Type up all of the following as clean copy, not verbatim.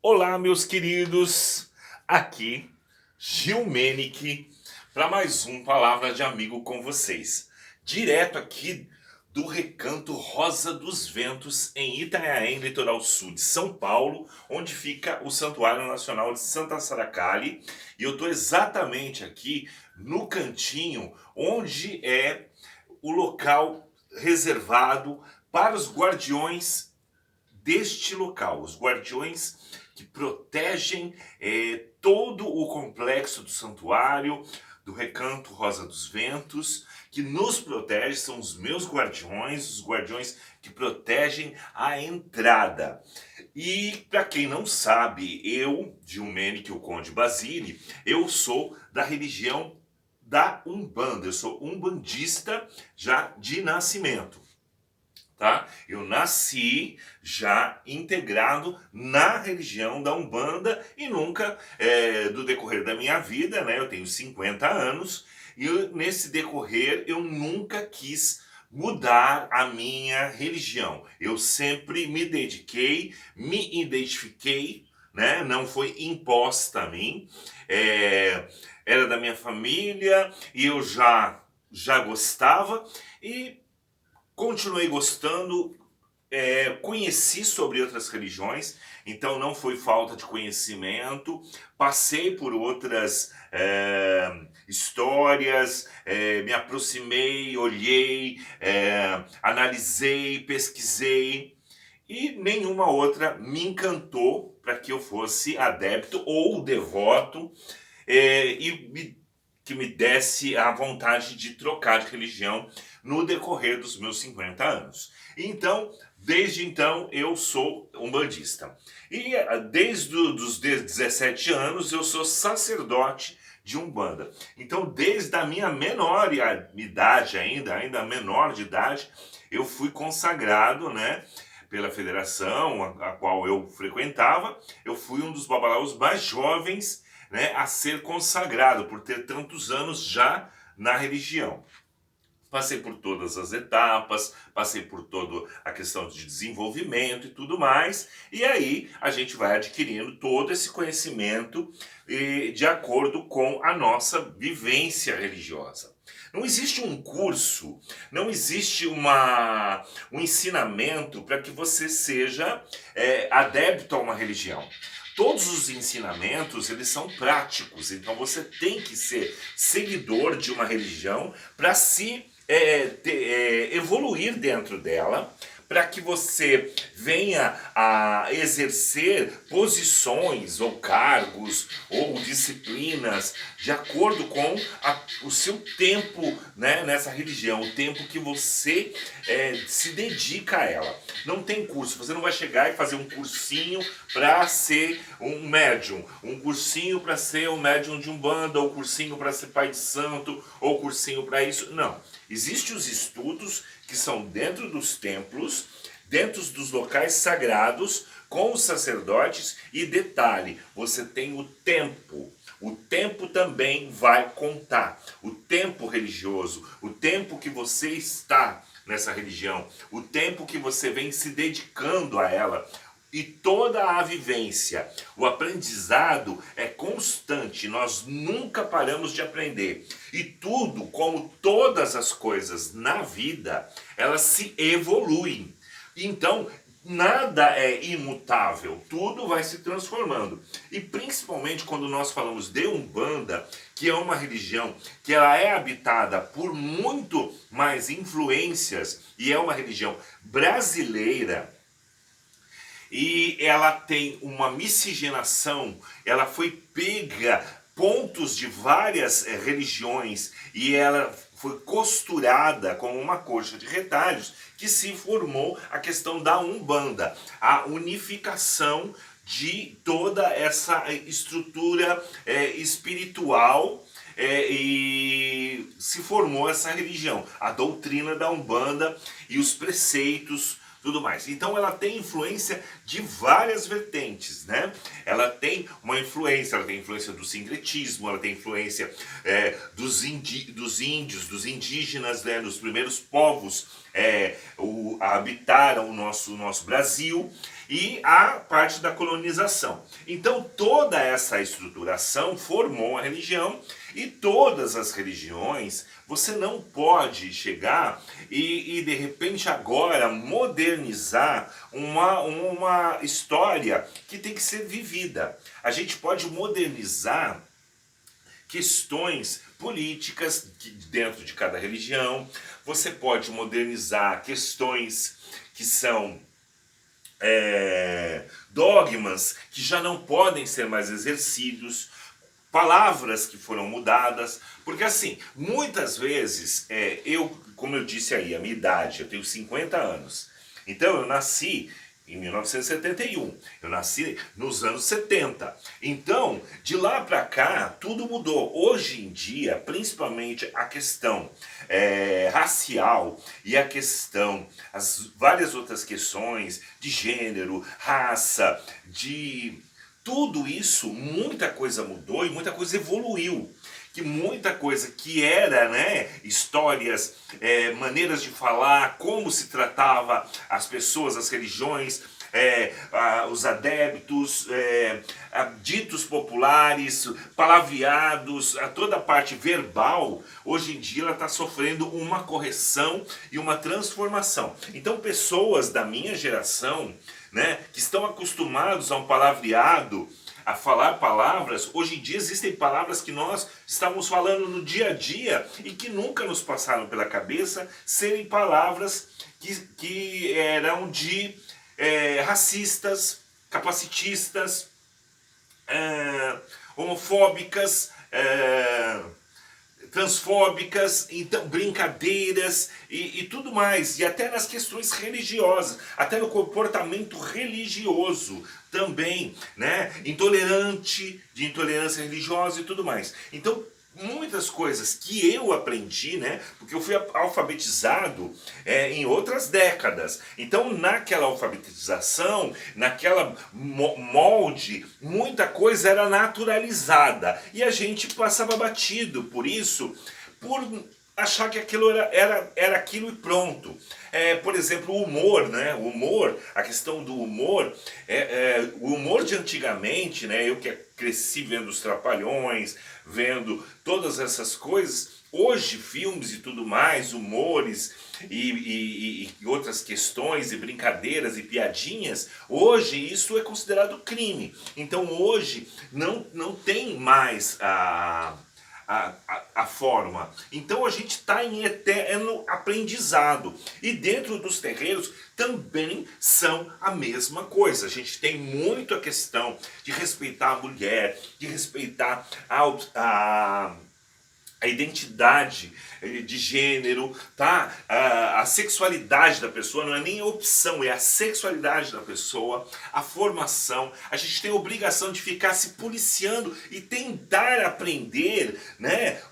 Olá, meus queridos, aqui Gil Menick para mais um Palavra de Amigo com vocês. Direto aqui do Recanto Rosa dos Ventos, em Itanhaém, litoral sul de São Paulo, onde fica o Santuário Nacional de Santa Saracali. E eu estou exatamente aqui no cantinho onde é o local reservado para os guardiões deste local, os guardiões que protegem todo o complexo do santuário, do Recanto Rosa dos Ventos, que nos protege, são os meus guardiões, os guardiões que protegem a entrada. E para quem não sabe, eu, Gil Menick, o Conde Basile, eu sou da religião da Umbanda, eu sou umbandista já de nascimento. Tá? Eu nasci já integrado na religião da Umbanda e nunca, do decorrer da minha vida, né, eu tenho 50 anos, e nesse decorrer eu nunca quis mudar a minha religião. Eu sempre me dediquei, me identifiquei, né, não foi imposta a mim, era da minha família e eu já gostava e continuei gostando, conheci sobre outras religiões, então não foi falta de conhecimento, passei por outras histórias, me aproximei, olhei, analisei, pesquisei, e nenhuma outra me encantou para que eu fosse adepto ou devoto, que me desse a vontade de trocar de religião no decorrer dos meus 50 anos. Então, desde então, eu sou umbandista. E desde os 17 anos, eu sou sacerdote de Umbanda. Então, desde a minha menor idade ainda menor de idade, eu fui consagrado, né, pela federação a qual eu frequentava. Eu fui um dos babalaos mais jovens, né, a ser consagrado, por ter tantos anos já na religião. Passei por todas as etapas, passei por toda a questão de desenvolvimento e tudo mais, e aí a gente vai adquirindo todo esse conhecimento de acordo com a nossa vivência religiosa. Não existe um curso, não existe um ensinamento para que você seja adepto a uma religião. Todos os ensinamentos, eles são práticos, então você tem que ser seguidor de uma religião para se evoluir dentro dela, para que você venha a exercer posições ou cargos ou disciplinas de acordo com o seu tempo, né, nessa religião, o tempo que você se dedica a ela. Não tem curso, você não vai chegar e fazer um cursinho para ser um médium, um cursinho para ser um médium de Umbanda, ou cursinho para ser pai de santo, ou cursinho para isso. Não. Existem os estudos que são dentro dos templos, dentro dos locais sagrados, com os sacerdotes, e detalhe, você tem o tempo. O tempo também vai contar. O tempo religioso, o tempo que você está nessa religião, o tempo que você vem se dedicando a ela, e toda a vivência, o aprendizado é constante, nós nunca paramos de aprender. E tudo, como todas as coisas na vida, elas se evoluem. Então, nada é imutável, tudo vai se transformando. E principalmente quando nós falamos de Umbanda, que é uma religião que ela é habitada por muito mais influências, e é uma religião brasileira, e ela tem uma miscigenação, ela foi pega pontos de várias religiões e ela foi costurada como uma coxa de retalhos, que se formou a questão da Umbanda, a unificação de toda essa estrutura espiritual, e se formou essa religião, a doutrina da Umbanda e os preceitos, tudo mais. Então ela tem influência de várias vertentes, né? Ela tem ela tem influência do sincretismo, ela tem influência dos índios, dos indígenas, né? Dos primeiros povos habitaram o nosso Brasil. e a parte da colonização. Então toda essa estruturação formou a religião, e todas as religiões, você não pode chegar e de repente agora modernizar uma história que tem que ser vivida. A gente pode modernizar questões políticas dentro de cada religião, você pode modernizar questões que são dogmas que já não podem ser mais exercidos, palavras que foram mudadas, porque assim, muitas vezes, como eu disse aí, a minha idade, eu tenho 50 anos, então eu nasci em 1971, eu nasci nos anos 70, então de lá para cá tudo mudou. Hoje em dia, principalmente a questão racial e a questão, as várias outras questões de gênero, raça, de tudo isso, muita coisa mudou e muita coisa evoluiu. Que muita coisa que era, histórias, maneiras de falar, como se tratava as pessoas, as religiões, os adeptos, ditos populares, palavreados, toda a parte verbal, hoje em dia ela está sofrendo uma correção e uma transformação. Então pessoas da minha geração, que estão acostumados a um palavreado, a falar palavras, hoje em dia existem palavras que nós estamos falando no dia a dia e que nunca nos passaram pela cabeça serem palavras que eram de racistas, capacitistas, homofóbicas, transfóbicas, então brincadeiras e tudo mais, e até nas questões religiosas, até no comportamento religioso também, intolerante, de intolerância religiosa e tudo mais. Então muitas coisas que eu aprendi, porque eu fui alfabetizado em outras décadas. Então naquela alfabetização, naquela molde, muita coisa era naturalizada e a gente passava batido por isso, por achar que aquilo era aquilo e pronto. Por exemplo, o humor, o humor, a questão do humor, o humor de antigamente, eu que cresci vendo os Trapalhões, vendo todas essas coisas, hoje filmes e tudo mais, humores e outras questões e brincadeiras e piadinhas, hoje isso é considerado crime. Então hoje não tem mais a forma. Então a gente está em eterno aprendizado. E dentro dos terreiros também são a mesma coisa. A gente tem muito a questão de respeitar a mulher, de respeitar a identidade de gênero, tá? A sexualidade da pessoa, não é nem a opção, é a sexualidade da pessoa, a formação. A gente tem a obrigação de ficar se policiando e tentar aprender,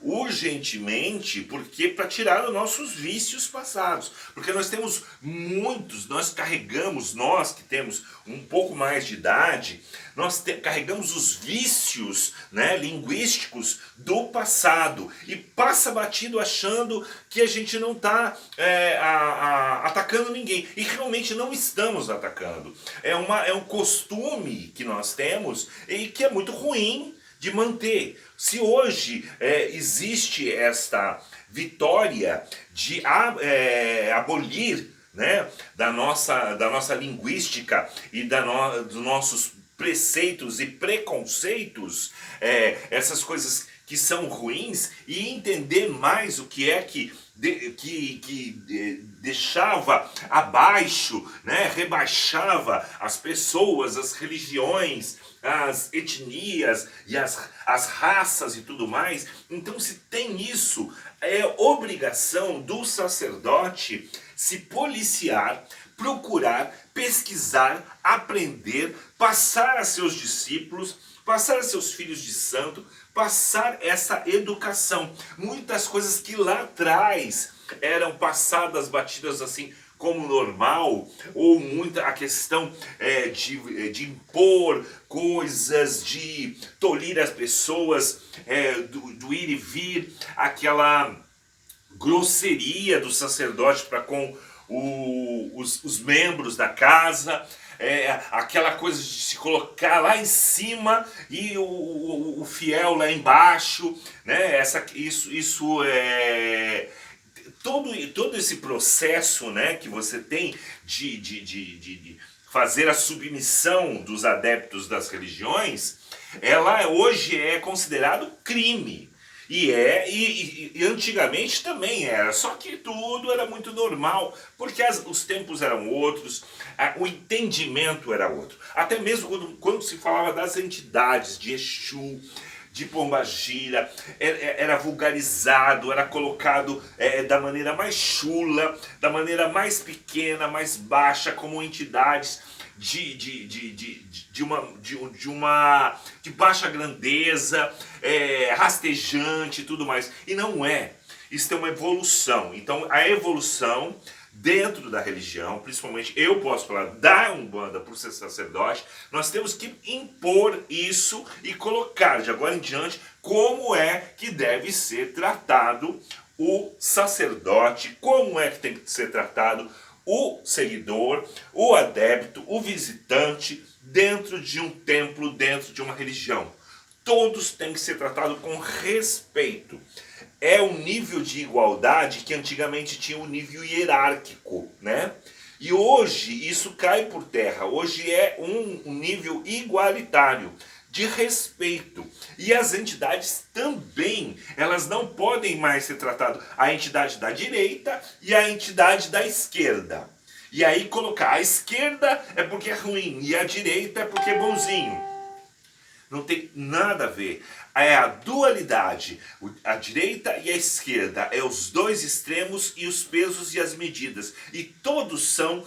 urgentemente, porque para tirar os nossos vícios passados. Porque nós temos muitos, nós carregamos, nós que temos um pouco mais de idade, nós carregamos os vícios, linguísticos do passado e passa batido achando que a gente não está atacando ninguém. E realmente não estamos atacando. É um costume que nós temos e que é muito ruim de manter. Se hoje existe esta vitória de abolir da nossa linguística e dos nossos preceitos e preconceitos, essas coisas que são ruins, e entender mais o que é que deixava abaixo, rebaixava as pessoas, as religiões, as etnias e as raças e tudo mais. Então, se tem isso, é obrigação do sacerdote se policiar, procurar, pesquisar, aprender, passar a seus discípulos, passar a seus filhos de santo, passar essa educação. Muitas coisas que lá atrás eram passadas, batidas assim como normal, ou muita a questão de impor coisas, de tolir as pessoas, do ir e vir, aquela grosseria do sacerdote para com os membros da casa, aquela coisa de se colocar lá em cima e o fiel lá embaixo, né? Isso é todo esse processo, né, que você tem de fazer a submissão dos adeptos das religiões, ela hoje é considerado crime. E antigamente também era, só que tudo era muito normal, porque os tempos eram outros, o entendimento era outro. Até mesmo quando se falava das entidades, de Exu, de Pombagira, era vulgarizado, era colocado da maneira mais chula, da maneira mais pequena, mais baixa, como entidades de baixa grandeza, rastejante e tudo mais. E não é. Isso é uma evolução. Então a evolução dentro da religião, principalmente eu posso falar da Umbanda por ser sacerdote, nós temos que impor isso e colocar de agora em diante como é que deve ser tratado o sacerdote, como é que tem que ser tratado o seguidor, o adepto, o visitante dentro de um templo, dentro de uma religião. Todos têm que ser tratados com respeito. É um nível de igualdade que antigamente tinha um nível hierárquico, né? E hoje isso cai por terra. Hoje é um nível igualitário de respeito. E as entidades também, elas não podem mais ser tratadas, a entidade da direita e a entidade da esquerda. E aí colocar a esquerda é porque é ruim e a direita é porque é bonzinho. Não tem nada a ver. É a dualidade, a direita e a esquerda, é os dois extremos e os pesos e as medidas. E todos são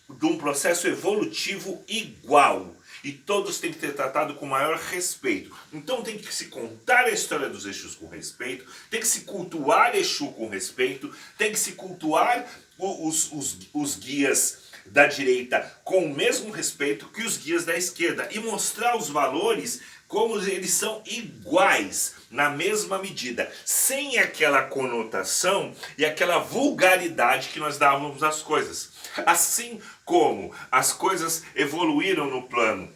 de um processo evolutivo igual. E todos têm que ser tratados com maior respeito. Então tem que se contar a história dos Exus com respeito, tem que se cultuar Exu com respeito, tem que se cultuar os guias da direita com o mesmo respeito que os guias da esquerda e mostrar os valores como eles são iguais, na mesma medida, sem aquela conotação e aquela vulgaridade que nós dávamos às coisas. Assim como as coisas evoluíram no plano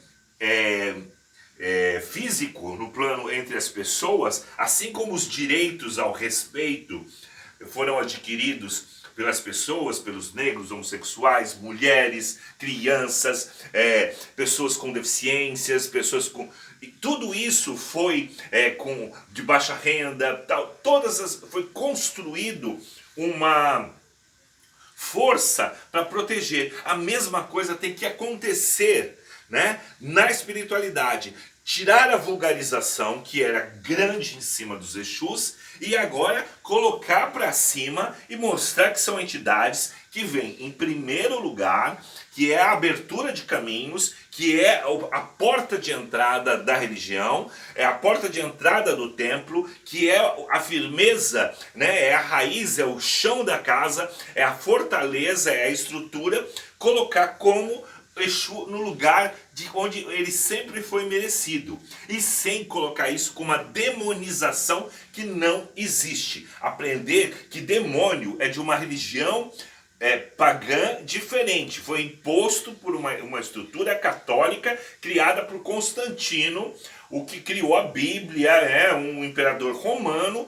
físico, no plano entre as pessoas, assim como os direitos ao respeito foram adquiridos pelas pessoas, pelos negros, homossexuais, mulheres, crianças, pessoas com deficiências, pessoas com... E tudo isso foi de baixa renda, tal, foi construído uma força para proteger. A mesma coisa tem que acontecer, né, na espiritualidade. Tirar a vulgarização, que era grande em cima dos Exus, e agora colocar para cima e mostrar que são entidades que vêm em primeiro lugar, que é a abertura de caminhos, que é a porta de entrada da religião, é a porta de entrada do templo, que é a firmeza, né? É a raiz, é o chão da casa, é a fortaleza, é a estrutura, colocar como Exu no lugar de onde ele sempre foi merecido. E sem colocar isso com uma demonização que não existe. Aprender que demônio é de uma religião pagã diferente. Foi imposto por uma estrutura católica criada por Constantino, o que criou a Bíblia, um imperador romano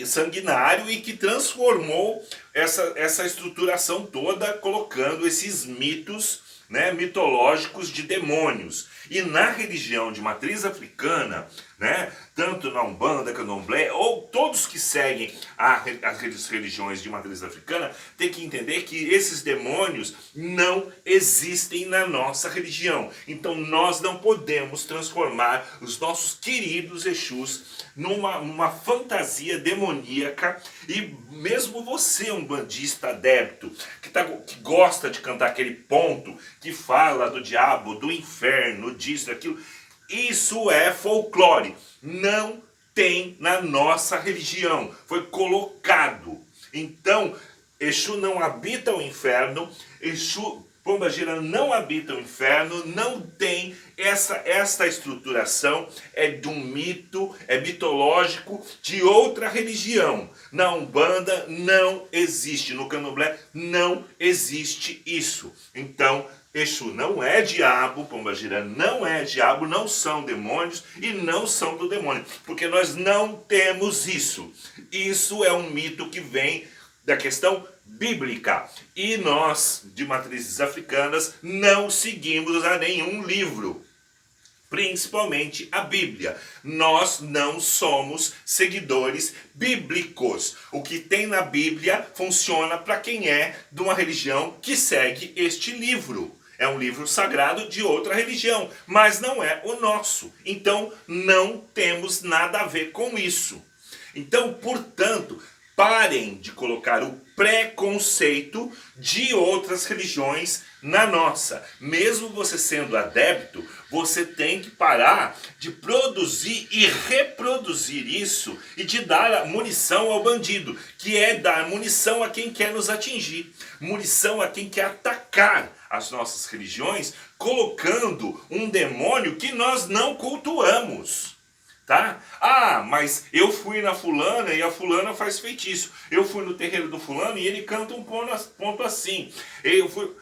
sanguinário e que transformou essa estruturação toda, colocando esses mitos, né, mitológicos de demônios. E na religião de matriz africana, né, tanto na Umbanda, Candomblé, ou todos que seguem as religiões de matriz africana, tem que entender que esses demônios não existem na nossa religião. Então nós não podemos transformar os nossos queridos Exus numa fantasia demoníaca. E mesmo você, um bandista adepto, que gosta de cantar aquele ponto que fala do diabo, do inferno, disso, daquilo, isso é folclore. Não tem na nossa religião. Foi colocado. Então, Exu não habita o inferno. Exu, Pombagira não habita o inferno. Não tem esta estruturação. É de um mito, é mitológico de outra religião. Na Umbanda não existe. No Candomblé não existe isso. Então, Exu não é diabo, Pombagira não é diabo, não são demônios e não são do demônio, porque nós não temos isso. Isso é um mito que vem da questão bíblica. E nós, de matrizes africanas, não seguimos a nenhum livro, principalmente a Bíblia. Nós não somos seguidores bíblicos. O que tem na Bíblia funciona para quem é de uma religião que segue este livro. É um livro sagrado de outra religião, mas não é o nosso. Então, não temos nada a ver com isso. Então, portanto, parem de colocar o preconceito de outras religiões na nossa. Mesmo você sendo adepto, você tem que parar de produzir e reproduzir isso e de dar munição ao bandido, que é dar munição a quem quer nos atingir, munição a quem quer atacar as nossas religiões, colocando um demônio que nós não cultuamos. Tá? Ah, mas eu fui na fulana e a fulana faz feitiço. Eu fui no terreiro do fulano e ele canta um ponto assim. Eu fui... O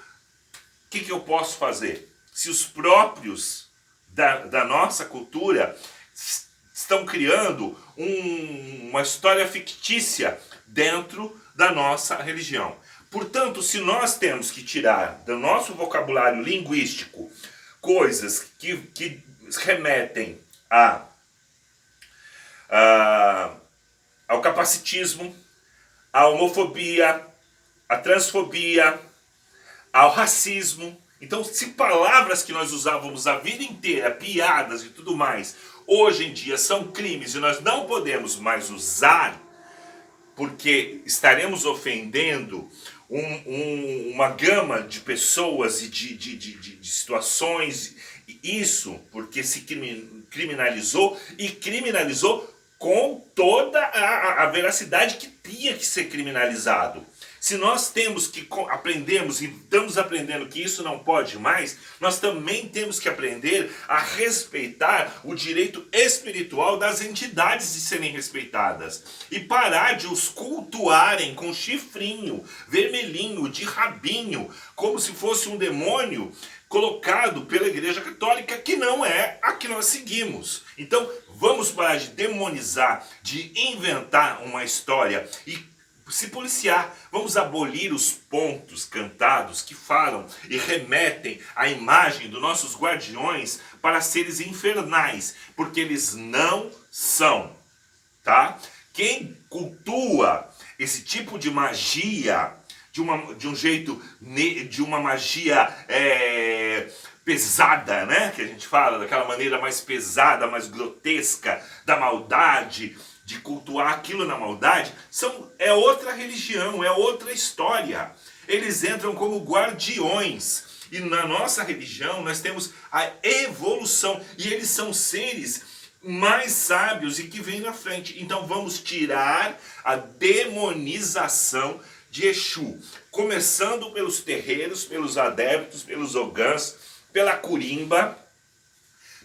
que eu posso fazer? Se os próprios da nossa cultura estão criando uma história fictícia dentro da nossa religião. Portanto, se nós temos que tirar do nosso vocabulário linguístico coisas que remetem ao capacitismo, à homofobia, à transfobia, ao racismo. Então, se palavras que nós usávamos a vida inteira, piadas e tudo mais, hoje em dia são crimes e nós não podemos mais usar, porque estaremos ofendendo uma gama de pessoas e de situações, isso porque se criminalizou e criminalizou com toda a veracidade que tinha que ser criminalizado. Se nós temos que aprendemos e estamos aprendendo que isso não pode mais, nós também temos que aprender a respeitar o direito espiritual das entidades de serem respeitadas e parar de os cultuarem com chifrinho, vermelhinho, de rabinho, como se fosse um demônio colocado pela Igreja Católica, que não é a que nós seguimos. Então, vamos parar de demonizar, de inventar uma história e se policiar. Vamos abolir os pontos cantados que falam e remetem à imagem dos nossos guardiões para seres infernais, porque eles não são, tá? Quem cultua esse tipo de magia de um jeito, de uma magia pesada, né? Que a gente fala, daquela maneira mais pesada, mais grotesca, da maldade, de cultuar aquilo na maldade, é outra religião, é outra história. Eles entram como guardiões. E na nossa religião nós temos a evolução. E eles são seres mais sábios e que vêm na frente. Então vamos tirar a demonização de Exu. Começando pelos terreiros, pelos adeptos, pelos ogãs, pela curimba,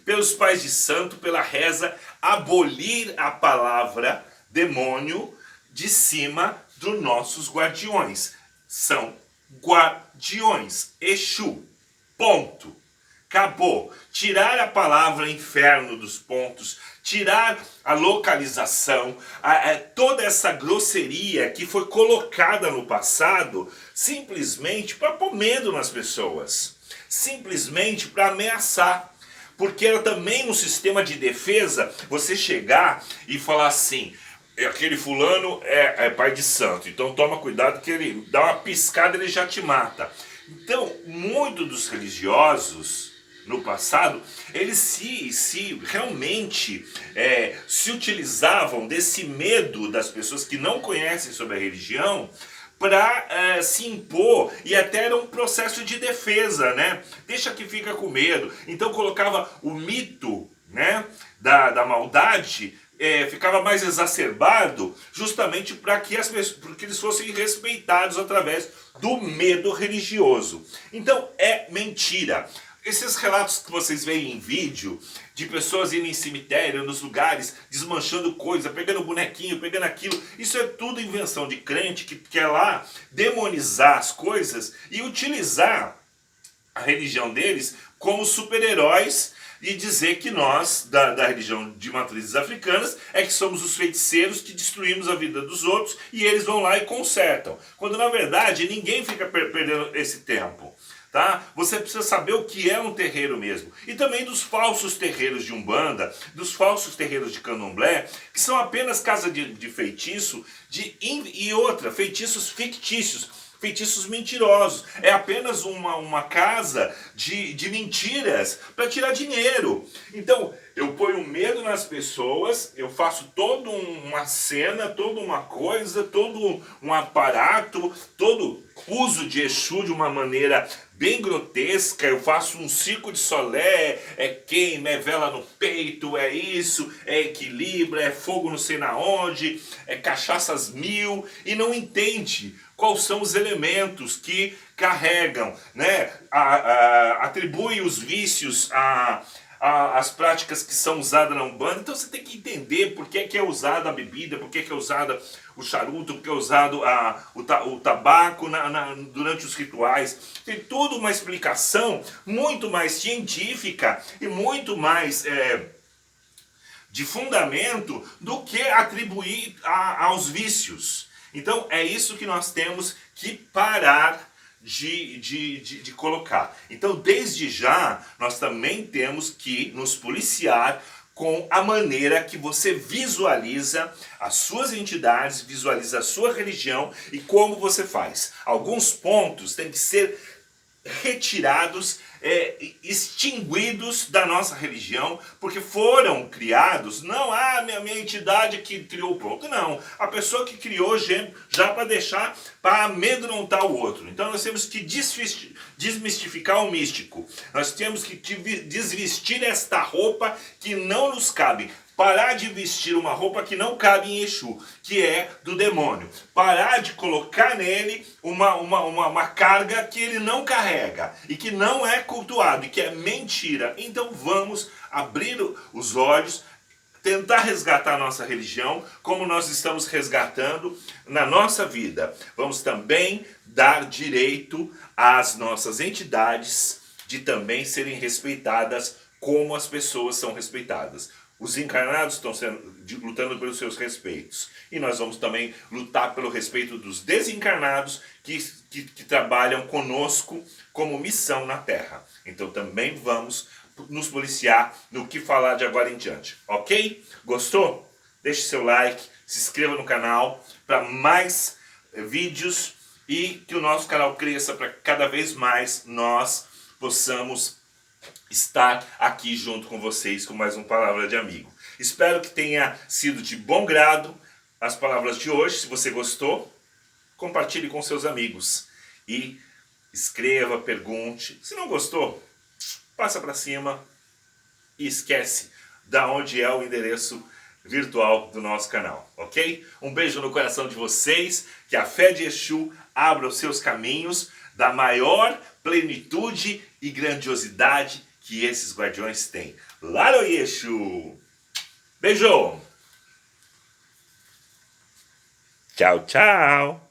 pelos pais de santo, pela reza, abolir a palavra demônio de cima dos nossos guardiões. São guardiões, Exu, ponto. Acabou. Tirar a palavra inferno dos pontos, tirar a localização, toda essa grosseria que foi colocada no passado, simplesmente para pôr medo nas pessoas, simplesmente para ameaçar. Porque era também um sistema de defesa você chegar e falar assim, aquele fulano é pai de santo, então toma cuidado que ele dá uma piscada e ele já te mata. Então, muitos dos religiosos no passado, eles realmente se utilizavam desse medo das pessoas que não conhecem sobre a religião para se impor, e até era um processo de defesa, né? Deixa que fica com medo. Então colocava o mito, né, da maldade, ficava mais exacerbado, justamente para que eles fossem respeitados através do medo religioso. Então é mentira. Esses relatos que vocês veem em vídeo, de pessoas indo em cemitério, nos lugares, desmanchando coisa, pegando bonequinho, pegando aquilo, isso é tudo invenção de crente que quer lá demonizar as coisas e utilizar a religião deles como super-heróis e dizer que nós, da religião de matrizes africanas, é que somos os feiticeiros que destruímos a vida dos outros e eles vão lá e consertam. Quando na verdade ninguém fica perdendo esse tempo. Tá? Você precisa saber o que é um terreiro mesmo. E também dos falsos terreiros de Umbanda, dos falsos terreiros de Candomblé, que são apenas casa de feitiço e outra, feitiços fictícios. Feitiços mentirosos. É apenas uma casa de mentiras para tirar dinheiro. Então, eu ponho medo nas pessoas, eu faço toda uma cena, toda uma coisa, todo um aparato, todo uso de Exu de uma maneira bem grotesca. Eu faço um circo de solé, é queima, é vela no peito, é isso, é equilíbrio, é fogo não sei na onde, é cachaças mil, e não entende quais são os elementos que carregam, né? Atribui os vícios às práticas que são usadas na Umbanda. Então você tem que entender por que é usada a bebida, por que é usada o charuto, por que é usado o tabaco durante os rituais. Tem toda uma explicação muito mais científica e muito mais de fundamento do que atribuir aos vícios. Então é isso que nós temos que parar de colocar. Então desde já nós também temos que nos policiar com a maneira que você visualiza as suas entidades, visualiza a sua religião e como você faz. Alguns pontos têm que ser retirados, extinguidos da nossa religião, porque foram criados, não minha entidade que criou, pronto, não. A pessoa que criou já para deixar, para amedrontar o outro. Então nós temos que desmistificar o místico. Nós temos que desvestir esta roupa que não nos cabe. Parar de vestir uma roupa que não cabe em Exu, que é do demônio. Parar de colocar nele uma carga que ele não carrega e que não é cultuado e que é mentira. Então vamos abrir os olhos, tentar resgatar a nossa religião como nós estamos resgatando na nossa vida. Vamos também dar direito às nossas entidades de também serem respeitadas como as pessoas são respeitadas. Os encarnados estão lutando pelos seus respeitos. E nós vamos também lutar pelo respeito dos desencarnados que trabalham conosco como missão na Terra. Então também vamos nos policiar no que falar de agora em diante. Ok? Gostou? Deixe seu like, se inscreva no canal para mais vídeos e que o nosso canal cresça para cada vez mais nós possamos estar aqui junto com vocês com mais uma Palavra de Amigo. Espero que tenha sido de bom grado as palavras de hoje. Se você gostou, compartilhe com seus amigos e escreva, pergunte. Se não gostou, passa para cima e esquece da onde é o endereço virtual do nosso canal, ok? Um beijo no coração de vocês, que a fé de Exu abra os seus caminhos da maior plenitude e grandiosidade que esses guardiões têm. Laro Exu! Beijo! Tchau, tchau!